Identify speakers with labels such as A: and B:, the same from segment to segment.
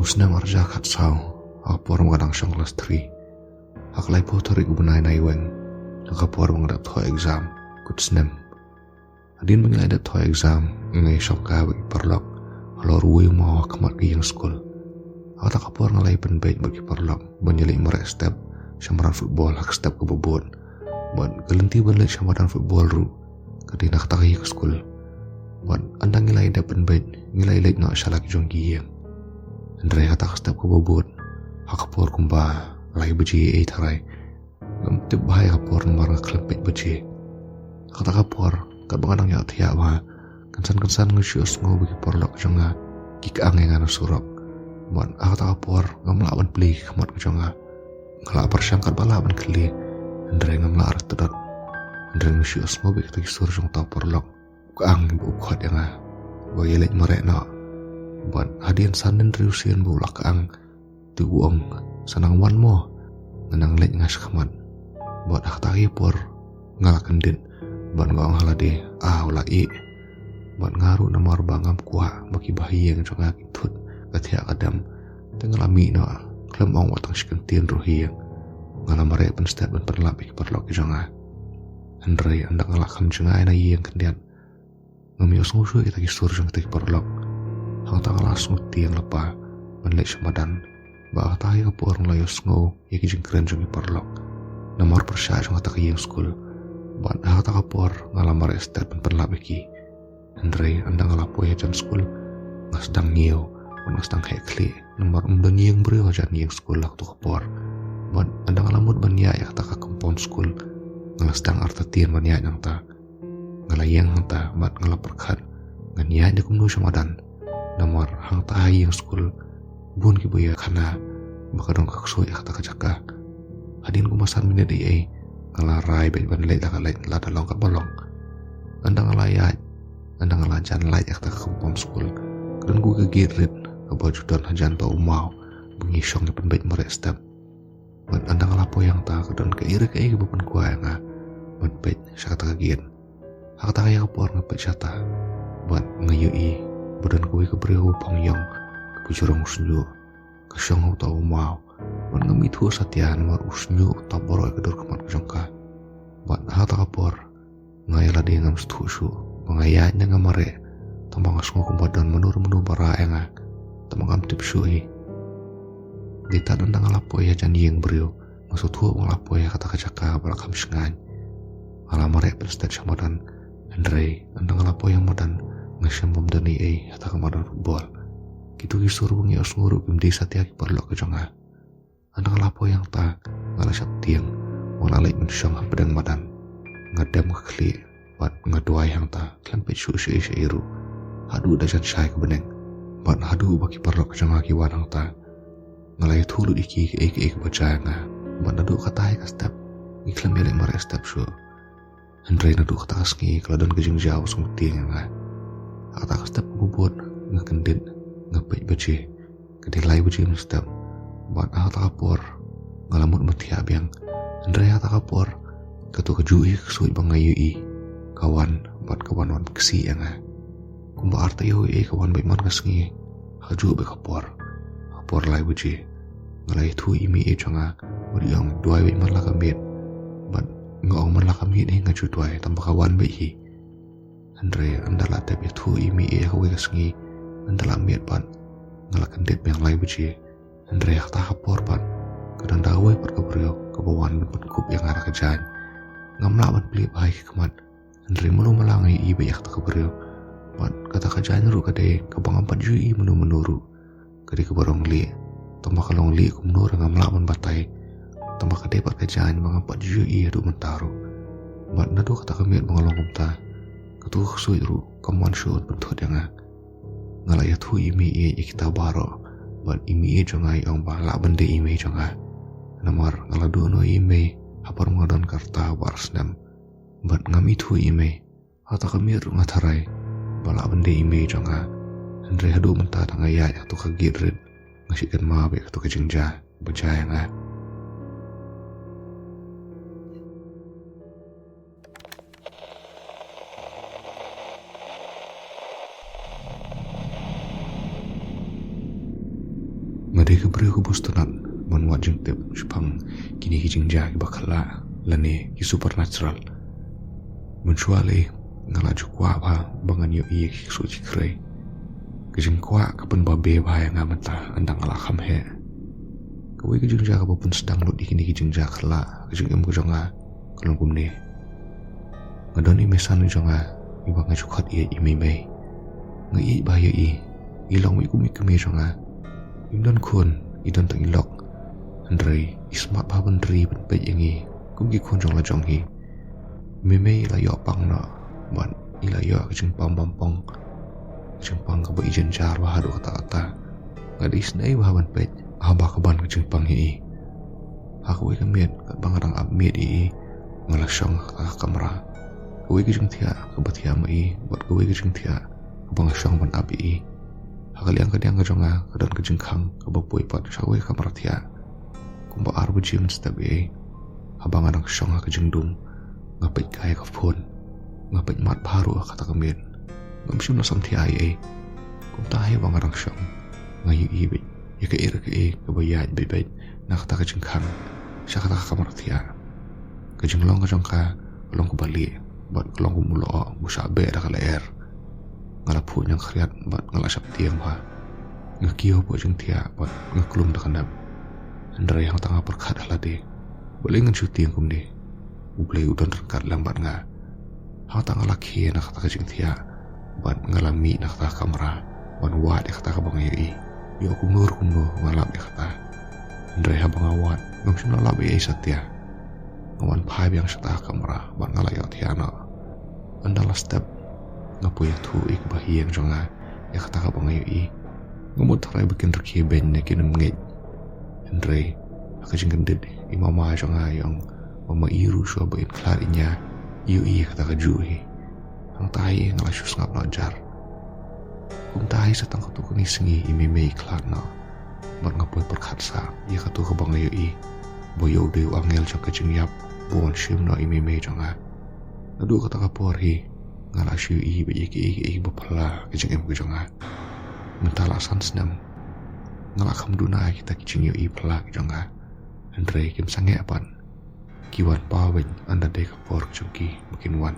A: Musna marja kat sao, kapor mengadang syang kelas 3. Aklay po tarik ubunay na iweng, nakapor mengadap to exam, kutsnem. Adin mengilay dat to exam, ngay syang kawik parlok, halor uwi mau kamat ke yang school. Ako takapor ngalay penbait bagi parlok, banjali merek step, syamaran football hak step kebobot. Buat gelenti banlet syamaran football ru, kadi nak takai ke school. Buat andang ngilay dat penbait, ngilay late nak syalak jong giyang. Andrei kata step kebobot, hakapor kumba, lay beji tarai. Gamtip bahaya kapor nomor ngeklempit beji. Kata kapor, kat banganang yak tiyak bah, kensan-kensan ngesyus ngo bagi porlok jonga, kikang yang anu surok. Buat kata kapor, ngamlawan beli kemat ke jonga. Ngelak persyang kat balaban keli, Andrei ngamlak arah tedot. Andrei ngesyus ngo bagi kisur jong tau porlok. Kang ibu kuat yang bagi lek merek nak. Buat hadian sanin riusian bu lakang tubuang sanang wan mo ngenang lek ngas kamat. Buat hak tahi por ngalakan din. Buat ngawang halade ulai. Buat ngaruh namar bangam kuah bagi bayi yang jonga kitut ketiak kadam tengalami na klem ong watang sikentin rohi yang ngalamare penstep dan penlapik perlok jonga. Andrei andang ngalakan jonga ina yang kendian ngamios ngusu kita kisur jong tik perlok. Hang tak ngalas nguti yang lepa menlek semadan bah tahi kapor ngelayos ngo yaki jengkeren jongi perlok namar persya jong tak yang school. Buat tak kapor ngalamar estep dan penlapiki. Andrei andang ngalapo ya jan school ngasdang ngiyo ngasdang hekli namar umdang yang beri jan yang school waktu kapor. Buat andang ngalamut banya ya tak compound school ngasdang artatian banya yang tak ngalayang hanta mat ngalaperkat nganya dia kumnu semadan namar hang tahi yang school bun ki boya kana bakadong kakso ya kata kajaka hadin kumasan minat ai ngalarai baik ban lek tak lek lada long ka bolong andang ngalayat andang ngalajan lek ya kata kompom school dan gu kegirit ke baju dan hajan tau mau bunyi syong depan baik merek step ban andang ngalapo yang tak dan keirik ai ke bupan kuah yang ban baik syakata kagir hak tak ya kapor ngepet syata buat ngayui badan kuih kebriau pangyang kebujurang usnyu kesyong tau mau buat ngamitu satian mar usnyu tau boroi kedur kemat kejongka buat hak tak kapor ngayala dia ngam setusu mengayanya ngamare tambang asngu kumbadan menur bara enga tambang am tipsui dita dendang lapo ya janji yang beriu maksud tua ngalapo ya kata kajaka balakam sengan alamare penstet samadan Andrei andang lapo yang madan ngesyam pemdani hata kemadan football gitu kisur bungi osnguru bimdi satiaki perlok ke jonga andang lapo yang tak ngalasat tiang walalai mensyong pedang madan ngadam kekli buat ngaduai yang tak klempet syusi iru hadu dajan syai ke beneng buat hadu bagi perlok ke jonga kiwan yang tak ngalai tulu iki ke bajanga buat nadu katai ke step iklam yale mare step syu Andrei nadu kata kasngi keladon kejeng jauh sumuti nga kata step bubut ngekendit ngepet beje kedilai beje step buat tak kapor ngalamut metiap yang Andrei tak kapor ketu kejui kesuit bangayui kawan buat kawan kesi yang kumba arta yoi kawan baik man kasngi haju be kapor lai beje ngalai tu imi jonga budi yang dua baik man lakamit buat ngong man lakamit hingga jutuai tanpa kawan baik Andrei andala tep itu imi kawe kasngi andala miat pan ngalakan dep yang lain beji Andrei tak kapor pan kadang dawe per kebriau kebawan ben kup yang arah kejan ngamla ban beli baik kemat Andrei melu melangai ibe yak tak kebriau pan kata kejan ru kade kebang 4 jui menuru kade kebarong li tambah kalong li kumnur ngamla ban batai tambah kade par kejan bang 4 jui adu mentaru ban nadu kata kemiat mengalong kumta ketuh suiru kamuan syut bentuk yang ngalayat hu imi kita baro buat imi jongai yang bala bende imi jonga namar ngaladu no imi hapar mengadon karta warsnam buat ngami tu imi atau kemir ngatarai bala bende imi jonga Andrei hadu mentah ngaya atau kagirit ngasihkan mabe atau kejengja bejaya nga Ngade ke beri hubus tunat menwat jeng tip sepang kini kijing ja ki bakala lane ki supernatural. Mensuale ngalaju kwa ba bangan yo iya ki suci kre. Kijing kwa kapan babe ba yang amenta andang ala kham he. Kawe kijing ja ka pun sedang lut di kini kijing ja kala kijing em kujonga kalong kumne. Ngadon imesan jonga ibang ngajukot iya imei. Ngai ba yo i ilong wi kumi kumi jonga. Imdan kun idon tang ilok Andre ismat ba bandri ben pe yangi kum ki kun jong la jong hi meme la yo pang na ban ila yo kijing pang pang kijing pang ka ba ijen jar ba hadu kata ngadis nei ba ban pe ba ka ban kijing pang hi aku wi kamet kat bangarang abmet i ngala shong ka kamera wi kijing thia ka ba thia mai bat wi kijing thia bang shong ban abi hakaliang kadiang kajonga kadon kejing khang kabapoi pat sawe kamarathia kumba arbu jim stabe abang anak shonga kejing dung ngapet kaya ka phone ngapet mat baru kata kemen ngamsim na samthi ai kum tahe bang anak shong ngayu ibe ya ke ira ke kabayat bebet nak kata kejing khang syakata kamarathia kejing long kajongka long ku bali bat long ku mulo musabe da kala air ngalapu yang kriat bat ngalasap tiang ba ngakio po jeng tia bat ngaklum da kanap Andre yang tengah perkat halade boleh ngan kum de ublei udon rengkat lambat nga hang tengah laki nak kata jeng tia bat ngalami nak kata kamera ban wat kata ka bang yai yo kumur ngalap kata Andre ha bang awat ngam sino lab ai satya ngawan pai yang sata kamera bat ngalayo tiana andala step ngapu ya tu ik bahiang jonga ya kata ka bangayo i ngamut tarai bikin reki ben ne kinam ngej Andre akajing gended i mama jonga yang mama iru so ba in klar inya yu i kata ka juhi ang tahi ngalasus ngap lajar kum tahi satang ka tu kuni sengi i meme klar na bar ngapu perkhatsa ya katu ka bangayo i boyo de angel jong kajing yap bon shim na i meme jonga adu kata ka porhi ngala syu i be iki bapala kijing em kujonga mentala san senam ngala kham duna kita kijing yo i pala kujonga Andre kim sange apan kiwan pawen anda de ka por chungki mungkin wan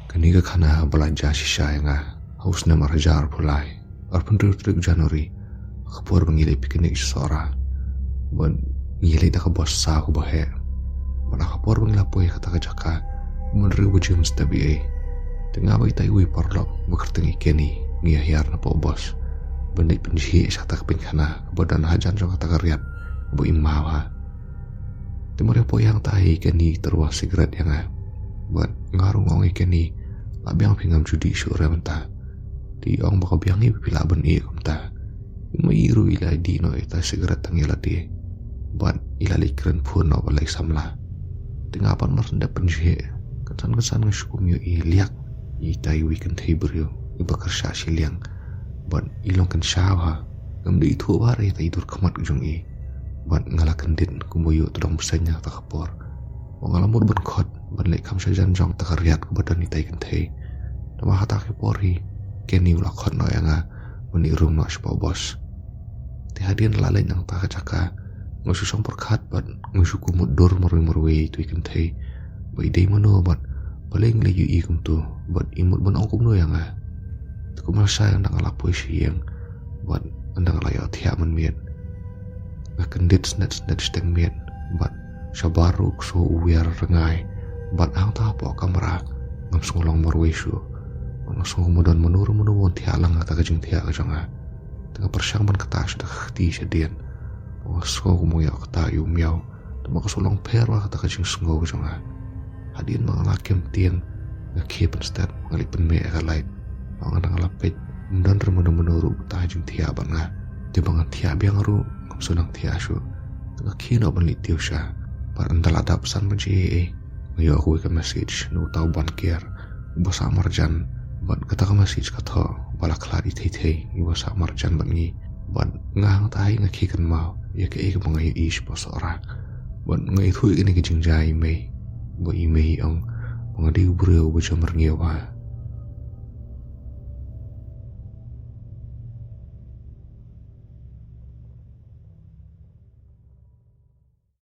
A: kani ka khana belanja sisa nga haus na marajar pulai arpun trik Januari kapur mengilai piknik sora ban ngilai dah bos sa ku bahe ban kapur mengilapoi kata kajaka menri wujum stabi tengah bai tai wi parlok bekerting ikeni ngiahyar na po bos bandit penji sata kepinkana kebadan hajan jo kata karyat bu imawa timur po yang tahi keni terwas sigaret yang ban ngarung ong ikeni labiang pingam judi sure mentah di ong baka biangi pila ban i kumta mairu ila di no ita sigaret tangila di ban ila likren pun no balai samla tingapan marenda penje kesan ngasukum yo i liak ita i weekend hebrio i bakar sya siliang ban ilong kan syawa ngam di itu bare ita idur kamat ujung i ban ngalakan din kumboyo tudang besanya tak kapor ngalamur ban khot ban lek kam sajan jong takariat kebadan ita ikan thei nama hata ke pori keni ulah khot no yang menirum no sepa bos tihadian lalai nang tak caka ngususong perkat bat ngusuku mudur marwe itu ikan thei bai dei mano bat paling leyu ikum tu bat imut ban ongkum no yang tuku masa yang nang lapoi siang bat andang layo thia man miet ngakendit snat steng miet bat sabaruk so uwer rengai bat ang ta po kamera ngam sungolong marwe su langsung kemudian menurun tialang kata kejeng tia kejonga tengah persiang ban kata sudah khti sedian wasko kumoya kata yu miau tengah kesulong perwa kata kejeng sunggo kejonga hadian mangalakim tiang ngakip stat ngalip penme lain mangan ngalapet dan menuru kata kejeng tia banga di bangan tia biang ru sunang tia su tengah kino ban litiu sya par endal ada pesan menci ngayo aku ke message nu tau ban kier basa marjan ban kata ka message kata bala klari thei iwa sa marjan ban ngi ban ngang tai ngaki kan mau ya ke ek mangai is posora Ban ngai thui ini ke jingjai mei. Bo i mei ang mangadi brio bo jomar ngewa.